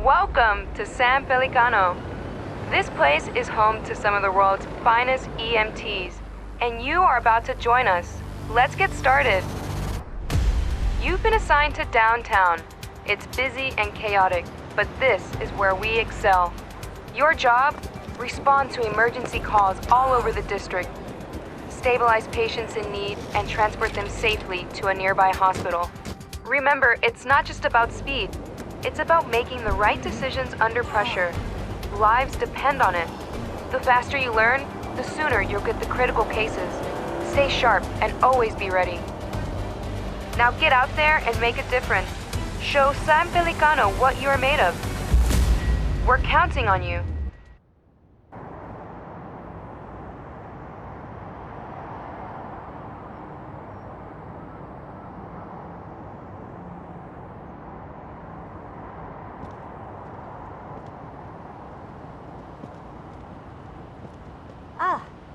Welcome to San Pelicano. This place is home to some of the world's finest EMTs, and you are about to join us. Let's get started. You've been assigned to downtown. It's busy and chaotic, but this is where we excel. Your job? Respond to emergency calls all over the district. Stabilize patients in need and transport them safely to a nearby hospital. Remember, it's not just about speed. It's about making the right decisions under pressure. Lives depend on it. The faster you learn, the sooner you'll get the critical cases. Stay sharp and always be ready. Now get out there and make a difference. Show San Pelicano what you are made of. We're counting on you.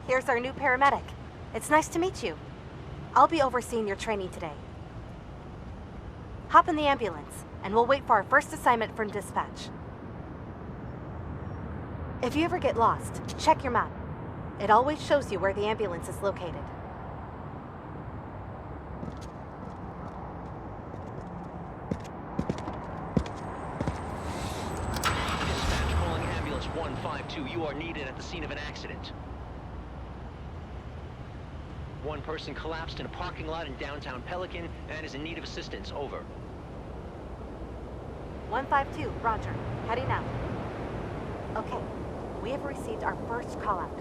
Here's our new paramedic. It's nice to meet you. I'll be overseeing your training today. Hop in the ambulance, and we'll wait for our first assignment from dispatch. If you ever get lost, check your map. It always shows you where the ambulance is located. Dispatch calling ambulance 152. You are needed at the scene of an accident. One person collapsed in a parking lot in downtown Pelican and is in need of assistance. Over. 152, roger. Heading out. Okay, we have received our first call-out.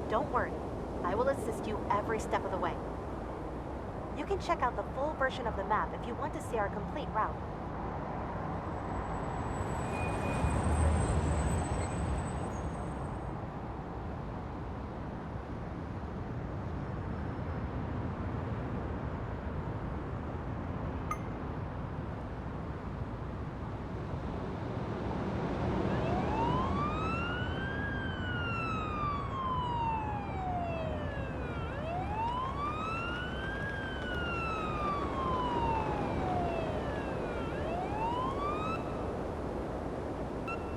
Don't worry, I will assist you every step of the way. You can check out the full version of the map if you want to see our complete route.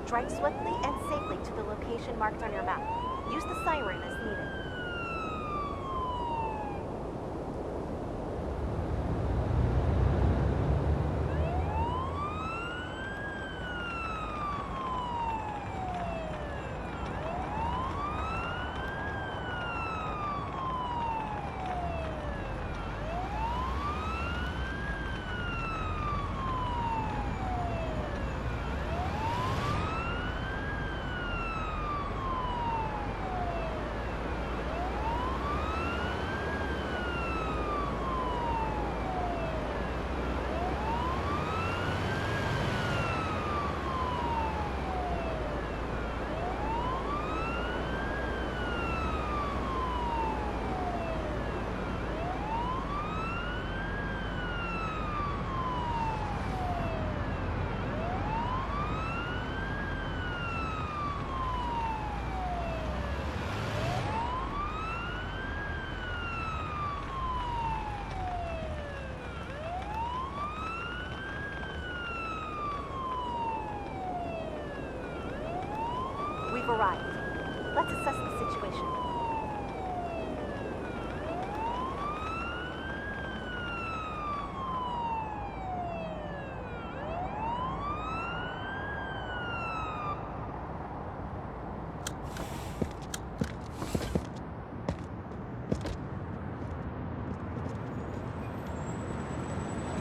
Drive swiftly and safely to the location marked on your map. Use the siren as needed. We've arrived. Let's assess the situation.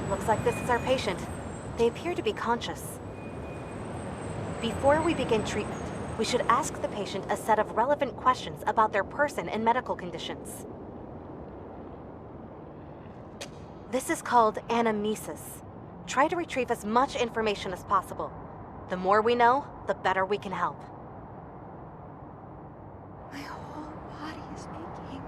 Looks like this is our patient. They appear to be conscious. Before we begin treatment, we should ask the patient a set of relevant questions about their person and medical conditions. This is called anamnesis. Try to retrieve as much information as possible. The more we know, the better we can help. My whole body is aching.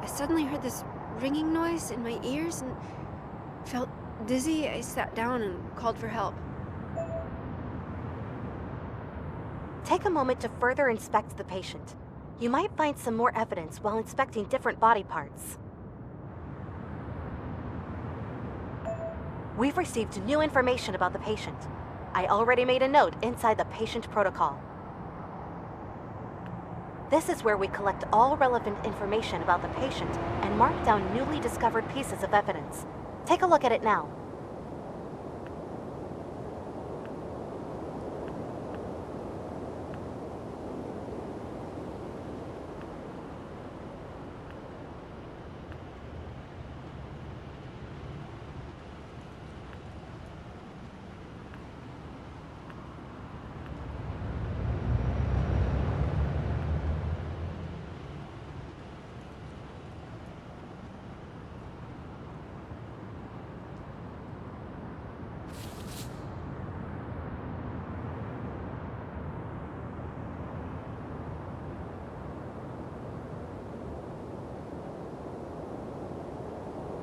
I suddenly heard this ringing noise in my ears and felt dizzy. I sat down and called for help. Take a moment to further inspect the patient. You might find some more evidence while inspecting different body parts. We've received new information about the patient. I already made a note inside the patient protocol. This is where we collect all relevant information about the patient and mark down newly discovered pieces of evidence. Take a look at it now.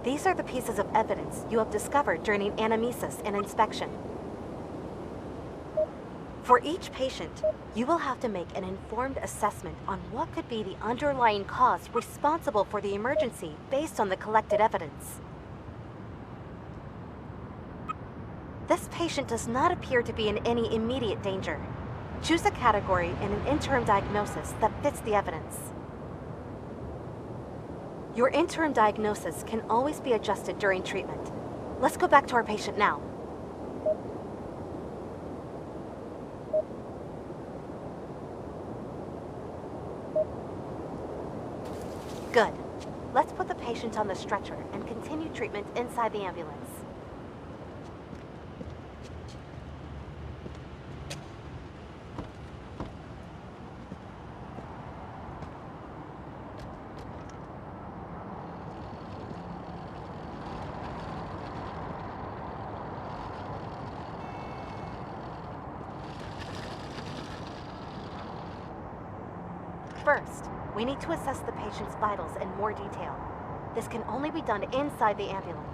These are the pieces of evidence you have discovered during an anamnesis and inspection. For each patient, you will have to make an informed assessment on what could be the underlying cause responsible for the emergency based on the collected evidence. This patient does not appear to be in any immediate danger. Choose a category and an interim diagnosis that fits the evidence. Your interim diagnosis can always be adjusted during treatment. Let's go back to our patient now. Good. Let's put the patient on the stretcher and continue treatment inside the ambulance. First, we need to assess the patient's vitals in more detail. This can only be done inside the ambulance.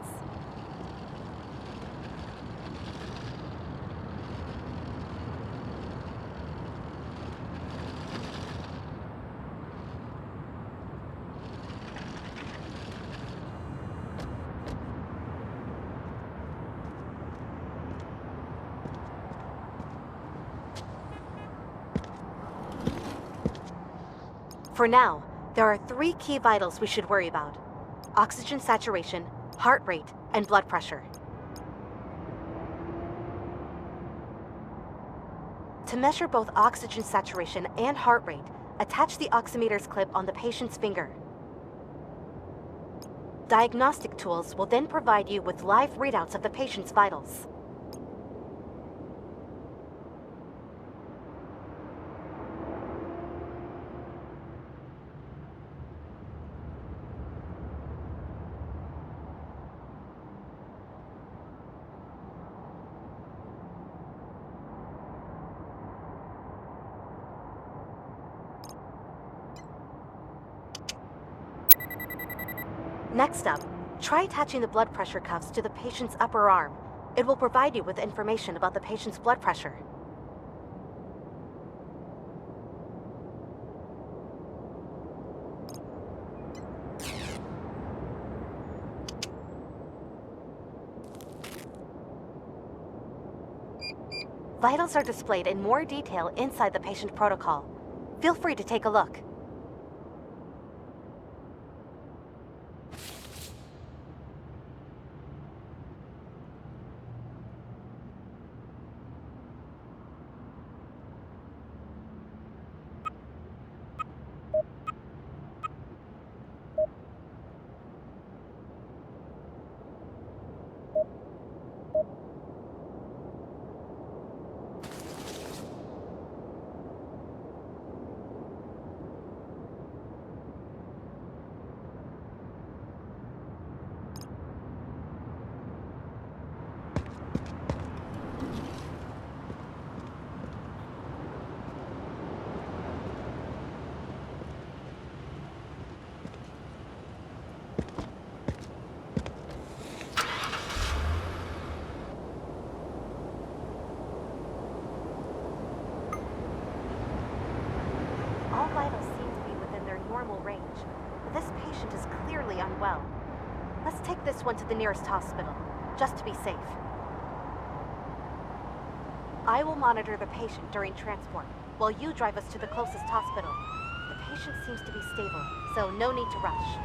For now, there are 3 key vitals we should worry about: oxygen saturation, heart rate, and blood pressure. To measure both oxygen saturation and heart rate, attach the oximeter's clip on the patient's finger. Diagnostic tools will then provide you with live readouts of the patient's vitals. Next up, try attaching the blood pressure cuffs to the patient's upper arm. It will provide you with information about the patient's blood pressure. Vitals are displayed in more detail inside the patient protocol. Feel free to take a look. This patient is clearly unwell. Let's take this one to the nearest hospital. just to be safe. I will monitor the patient during transport, while you drive us to the closest hospital. The patient seems to be stable, so no need to rush.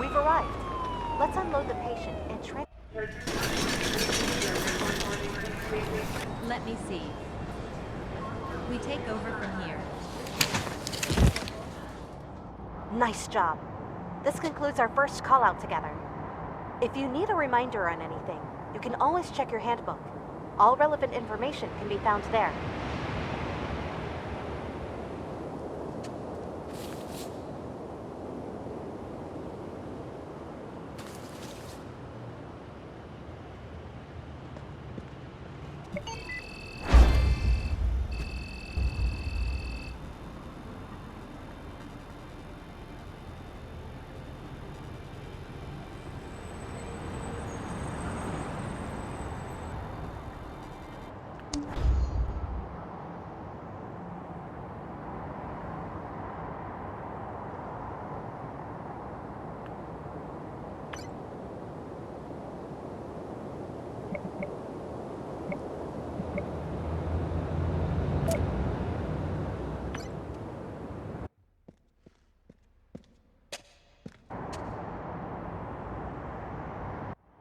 We've arrived. Let's unload the patient and Let me see. We take over from here. Nice job. This concludes our first call out together. If you need a reminder on anything, you can always check your handbook. All relevant information can be found there.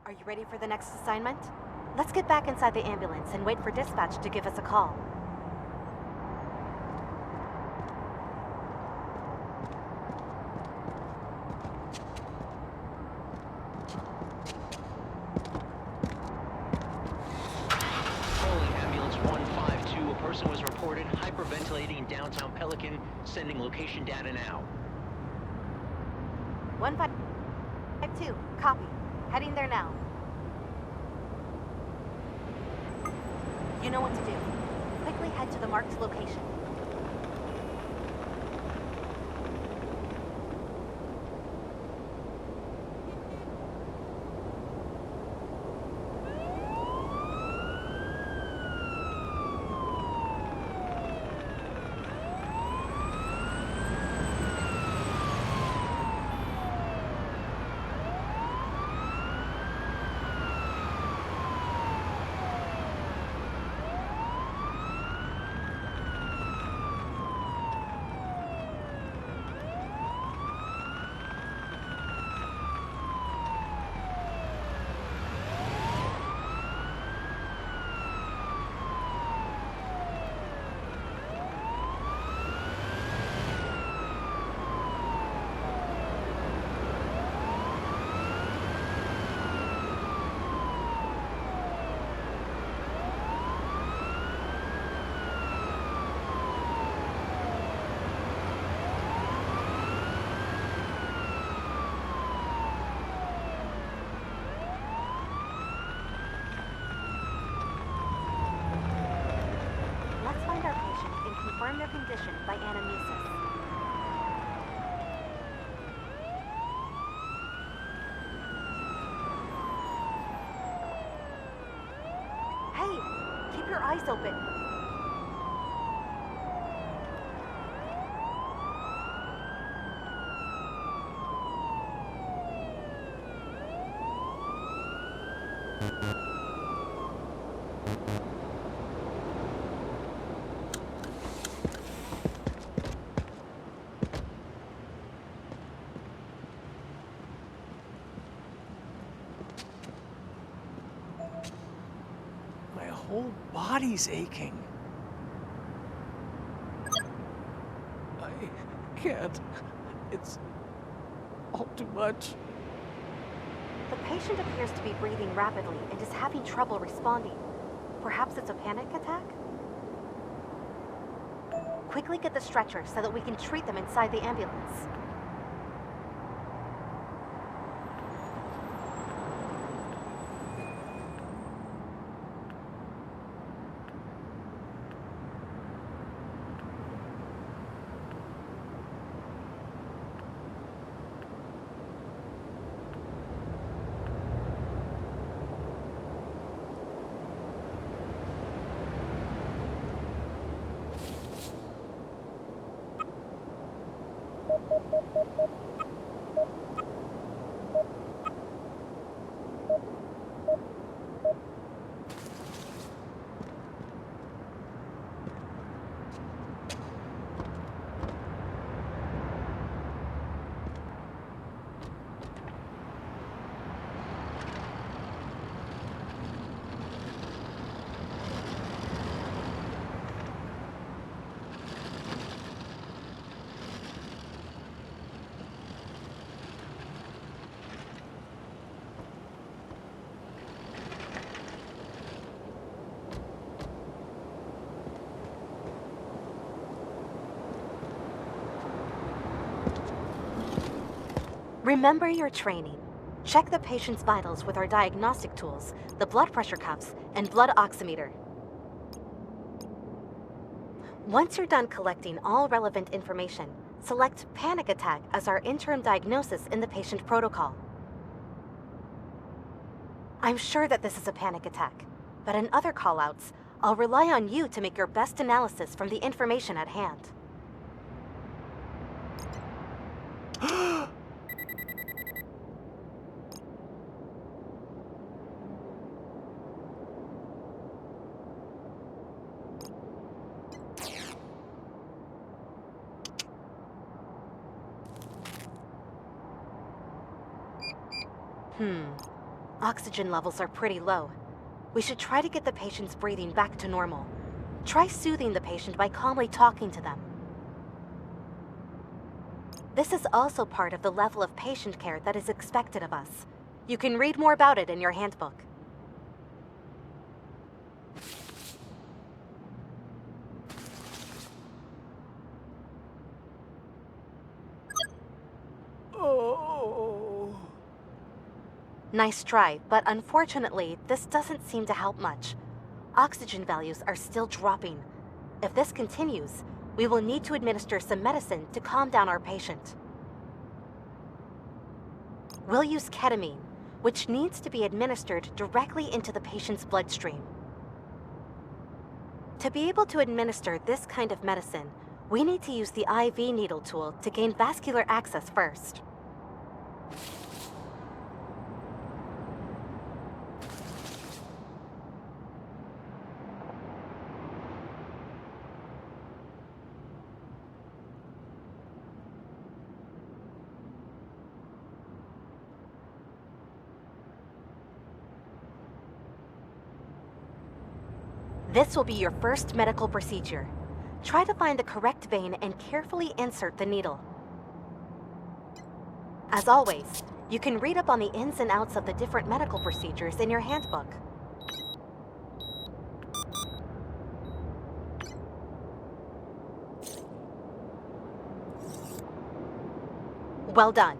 Are you ready for the next assignment? Let's get back inside the ambulance and wait for dispatch to give us a call. Calling ambulance 152. A person was reported hyperventilating in downtown Pelican. Sending location data now. 152, copy. Heading there now. You know what to do. Quickly head to the marked location. condition by anamnesis. Hey, keep your eyes open. My whole body's aching. I can't. It's all too much. The patient appears to be breathing rapidly and is having trouble responding. Perhaps it's a panic attack? Quickly get the stretcher so that we can treat them inside the ambulance. Remember your training. Check the patient's vitals with our diagnostic tools, the blood pressure cuffs, and blood oximeter. Once you're done collecting all relevant information, select panic attack as our interim diagnosis in the patient protocol. I'm sure that this is a panic attack, but in other callouts, I'll rely on you to make your best analysis from the information at hand. Oxygen levels are pretty low. We should try to get the patient's breathing back to normal. Try soothing the patient by calmly talking to them. This is also part of the level of patient care that is expected of us. You can read more about it in your handbook. Nice try, but unfortunately, this doesn't seem to help much. Oxygen values are still dropping. If this continues, we will need to administer some medicine to calm down our patient. We'll use ketamine, which needs to be administered directly into the patient's bloodstream. To be able to administer this kind of medicine, we need to use the IV needle tool to gain vascular access first. This will be your first medical procedure. Try to find the correct vein and carefully insert the needle. As always, you can read up on the ins and outs of the different medical procedures in your handbook. Well done.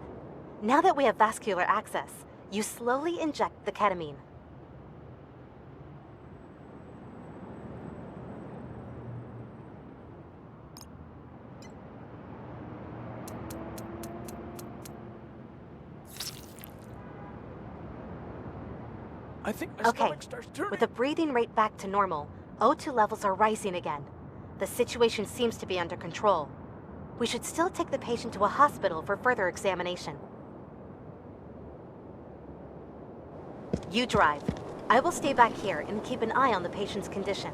Now that we have vascular access, you slowly inject the ketamine. I think my Okay, stomach starts turning. with the breathing rate back to normal, O2 levels are rising again. The situation seems to be under control. We should still take the patient to a hospital for further examination. You drive. I will stay back here and keep an eye on the patient's condition.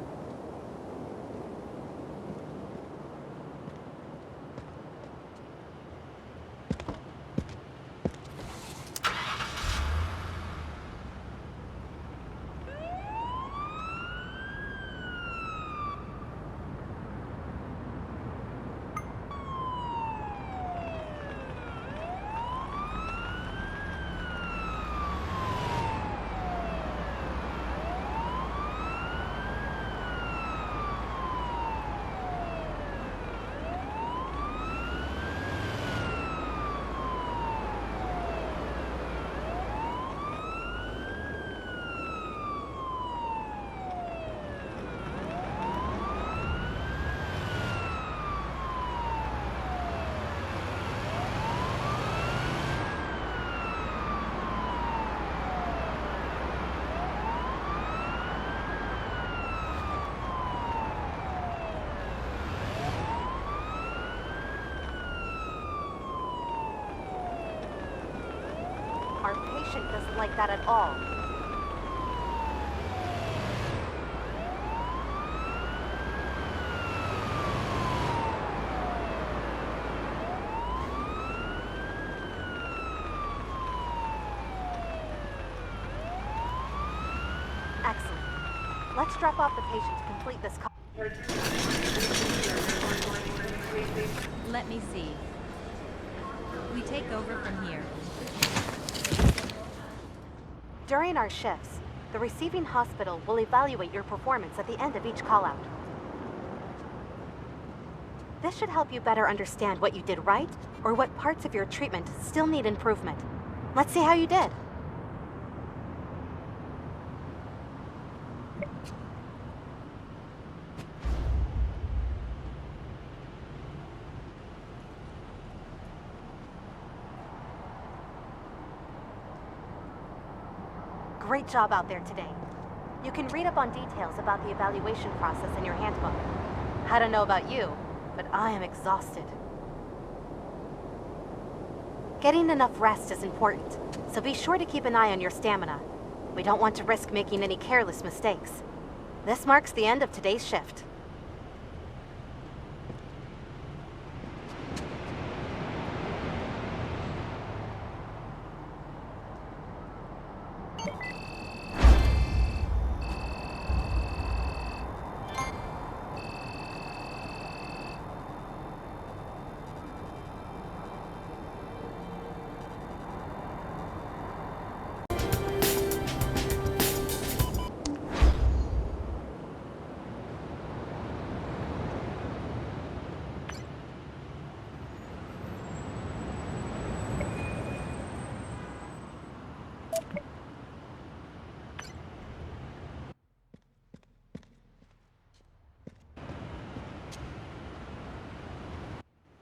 Our patient doesn't like that at all. Excellent. Let's drop off the patient to complete this call. Let me see. We take over from here. During our shifts, the receiving hospital will evaluate your performance at the end of each call-out. This should help you better understand what you did right or what parts of your treatment still need improvement. Let's see how you did. Great job out there today. You can read up on details about the evaluation process in your handbook. I don't know about you, but I am exhausted. Getting enough rest is important, so be sure to keep an eye on your stamina. We don't want to risk making any careless mistakes. This marks the end of today's shift.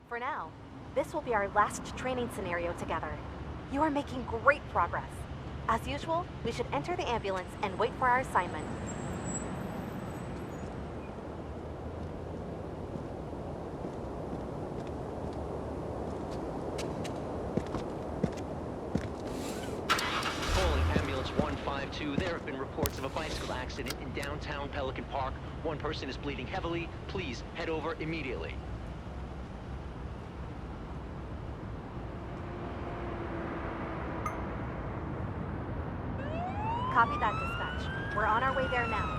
For now, this will be our last training scenario together. You are making great progress. As usual, we should enter the ambulance and wait for our assignment. Calling ambulance 152. There have been reports of a bicycle accident in downtown Pelican Park. One person is bleeding heavily. Please head over immediately. Copy that, dispatch. We're on our way there now.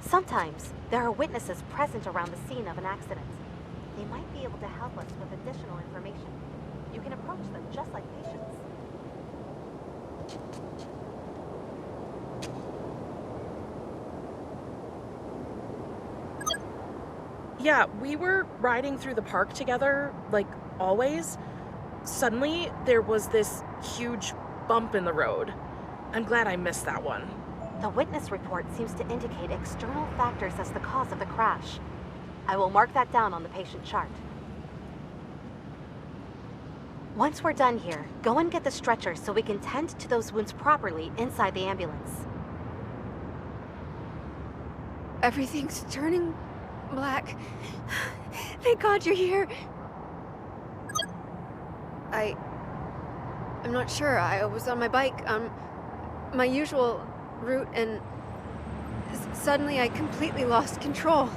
Sometimes there are witnesses present around the scene of an accident. They might be able to help us with additional information. You can approach them just like patients. Yeah, we were riding through the park together, like always. Suddenly, there was this huge bump in the road. I'm glad I missed that one. The witness report seems to indicate external factors as the cause of the crash. I will mark that down on the patient chart. Once we're done here, go and get the stretcher so we can tend to those wounds properly inside the ambulance. Everything's turning black. Thank God you're here. I'm not sure. I was on my bike, my usual route, and suddenly I completely lost control.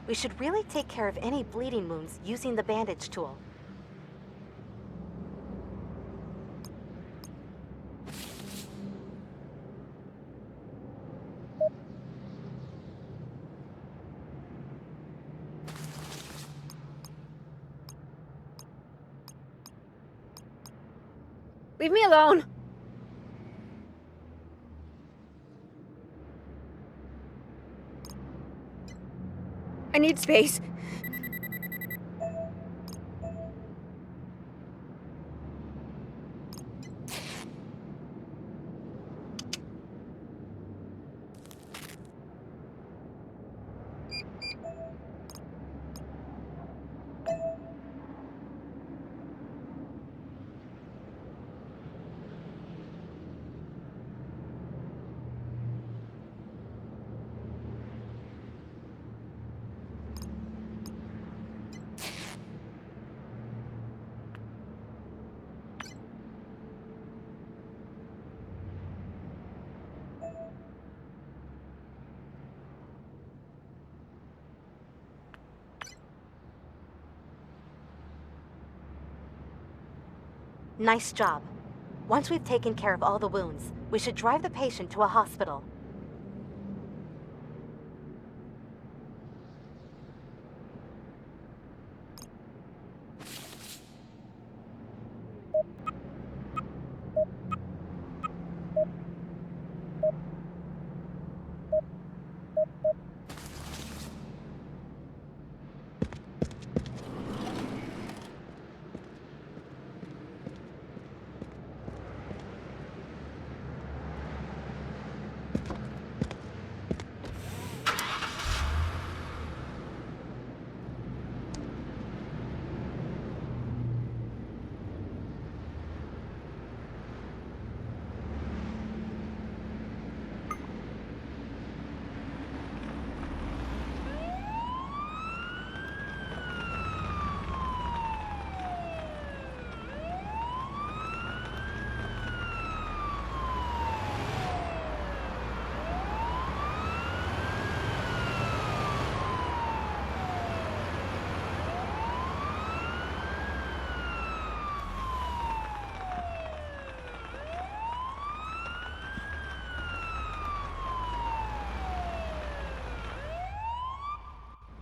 We should really take care of any bleeding wounds using the bandage tool. Leave me alone! I need space. Nice job. Once we've taken care of all the wounds, we should drive the patient to a hospital.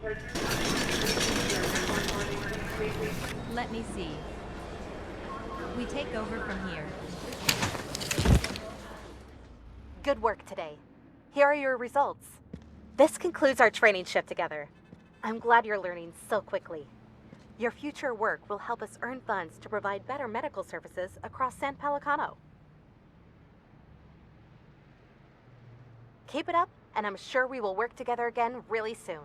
Let me see. We take over from here. Good work today. Here are your results. This concludes our training shift together. I'm glad you're learning so quickly. Your future work will help us earn funds to provide better medical services across San Pelicano. Keep it up, and I'm sure we will work together again really soon.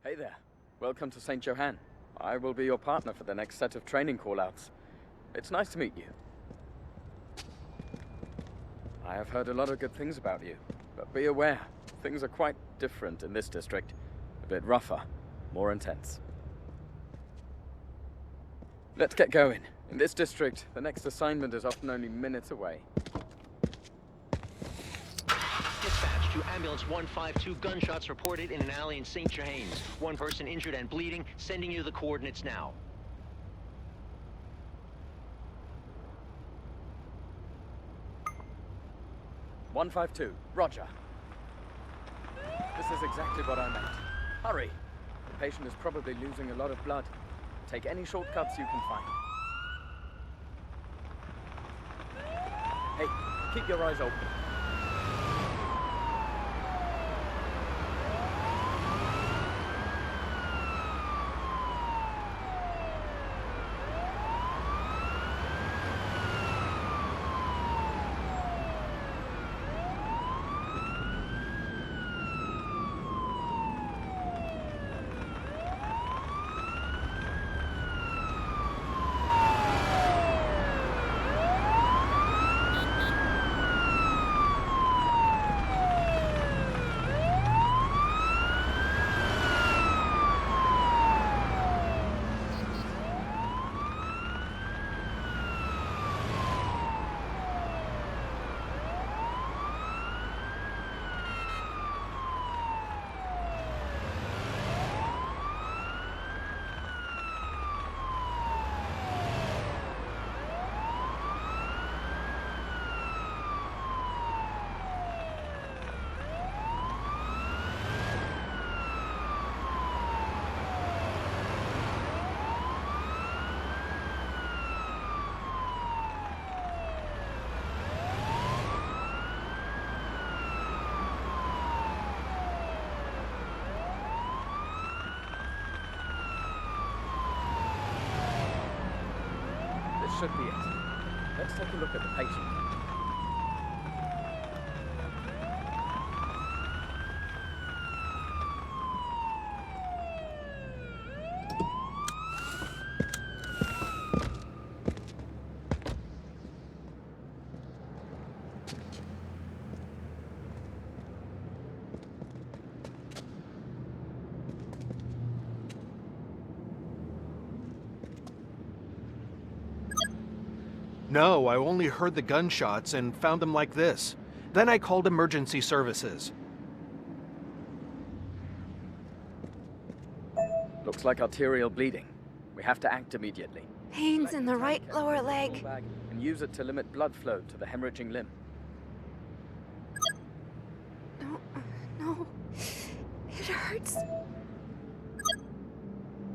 Hey there. Welcome to St. Johann. I will be your partner for the next set of training callouts. It's nice to meet you. I have heard a lot of good things about you, but be aware, things are quite different in this district. A bit rougher, more intense. Let's get going. In this district, the next assignment is often only minutes away. Dispatch to ambulance 152, gunshots reported in an alley in St. Johannes. One person injured and bleeding, sending you the coordinates now. "152, Roger. This is exactly what I meant. Hurry! The patient is probably losing a lot of blood. Take any shortcuts you can find. Hey, keep your eyes open. Should be it. Let's take a look at the patient. No, I only heard the gunshots and found them like this. Then I called emergency services. Looks like arterial bleeding. We have to act immediately. Pains in the right lower leg. And use it to limit blood flow to the hemorrhaging limb. No, no. It hurts.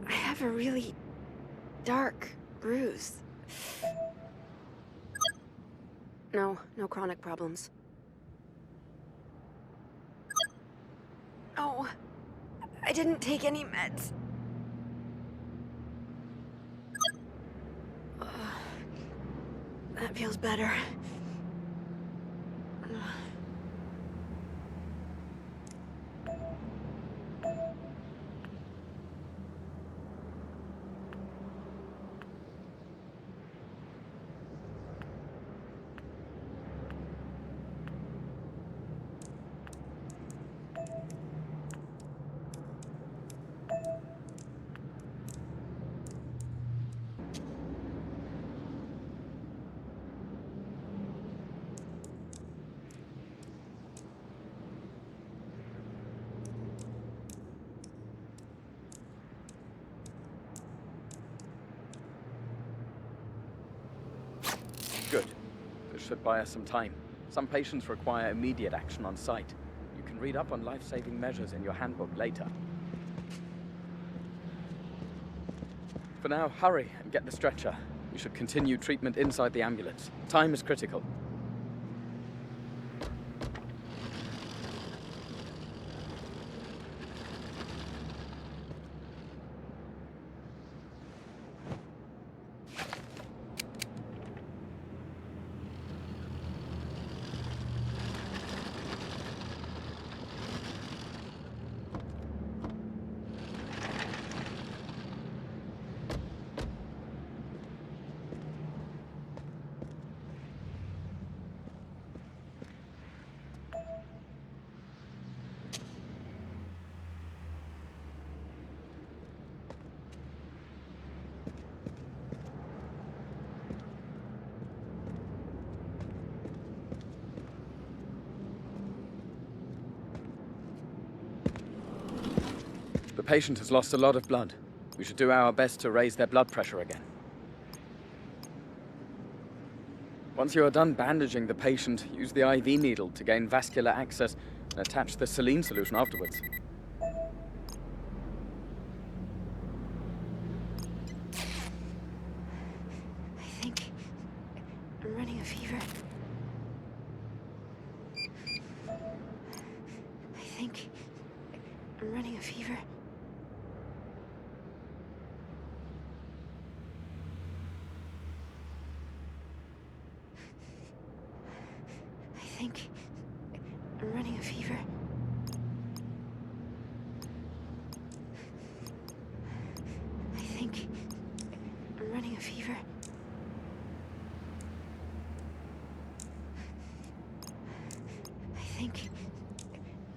I have a really dark bruise. No chronic problems. Oh, I didn't take any meds. That feels better. should buy us some time. Some patients require immediate action on site. You can read up on life-saving measures in your handbook later. For now, hurry and get the stretcher. We should continue treatment inside the ambulance. Time is critical. The patient has lost a lot of blood. We should do our best to raise their blood pressure again. Once you are done bandaging the patient, use the IV needle to gain vascular access and attach the saline solution afterwards. I think I'm running a fever. I think I'm running a fever. I think I'm running a fever. I think I'm running a fever.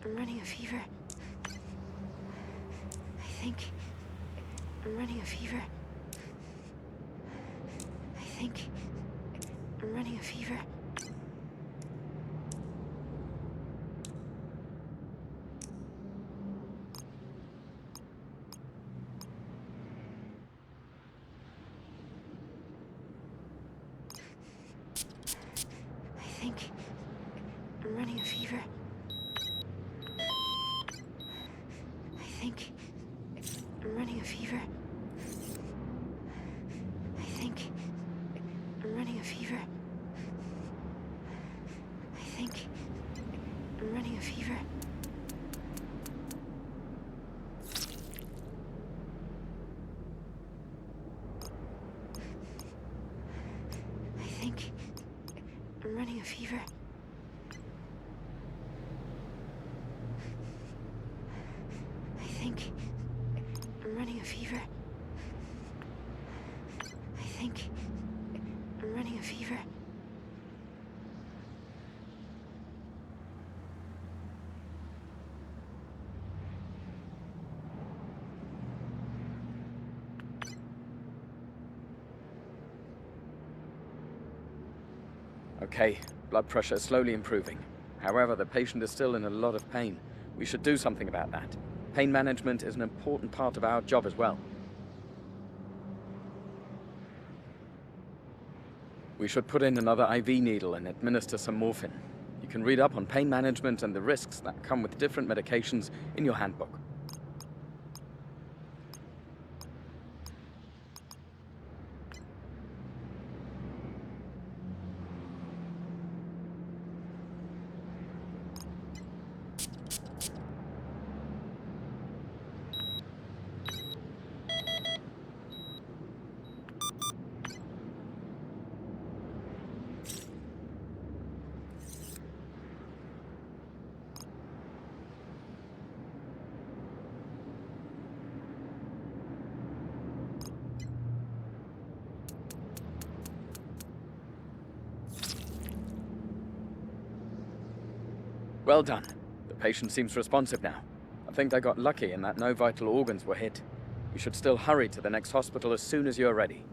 I think I'm running a fever. I think I'm running a fever. I think I'm running a fever. I think I'm running a fever. I think I'm running a fever. I think I'm running a fever. I think I'm running a fever. I think I'm running a fever. I think I'm running a fever. I think I'm running a fever. Okay, blood pressure is slowly improving. However, the patient is still in a lot of pain. We should do something about that. Pain management is an important part of our job as well. We should put in another IV needle and administer some morphine. You can read up on pain management and the risks that come with different medications in your handbook. Well done. The patient seems responsive now. I think I got lucky in that no vital organs were hit. We should still hurry to the next hospital as soon as you're ready.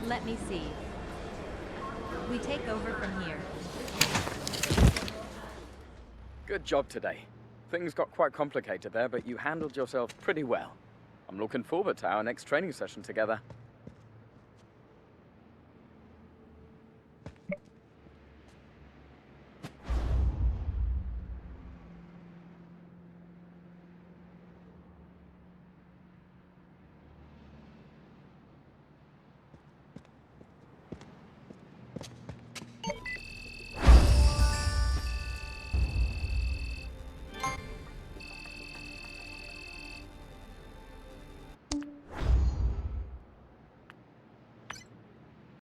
Let me see. We take over from here. Good job today. Things got quite complicated there, but you handled yourself pretty well. I'm looking forward to our next training session together.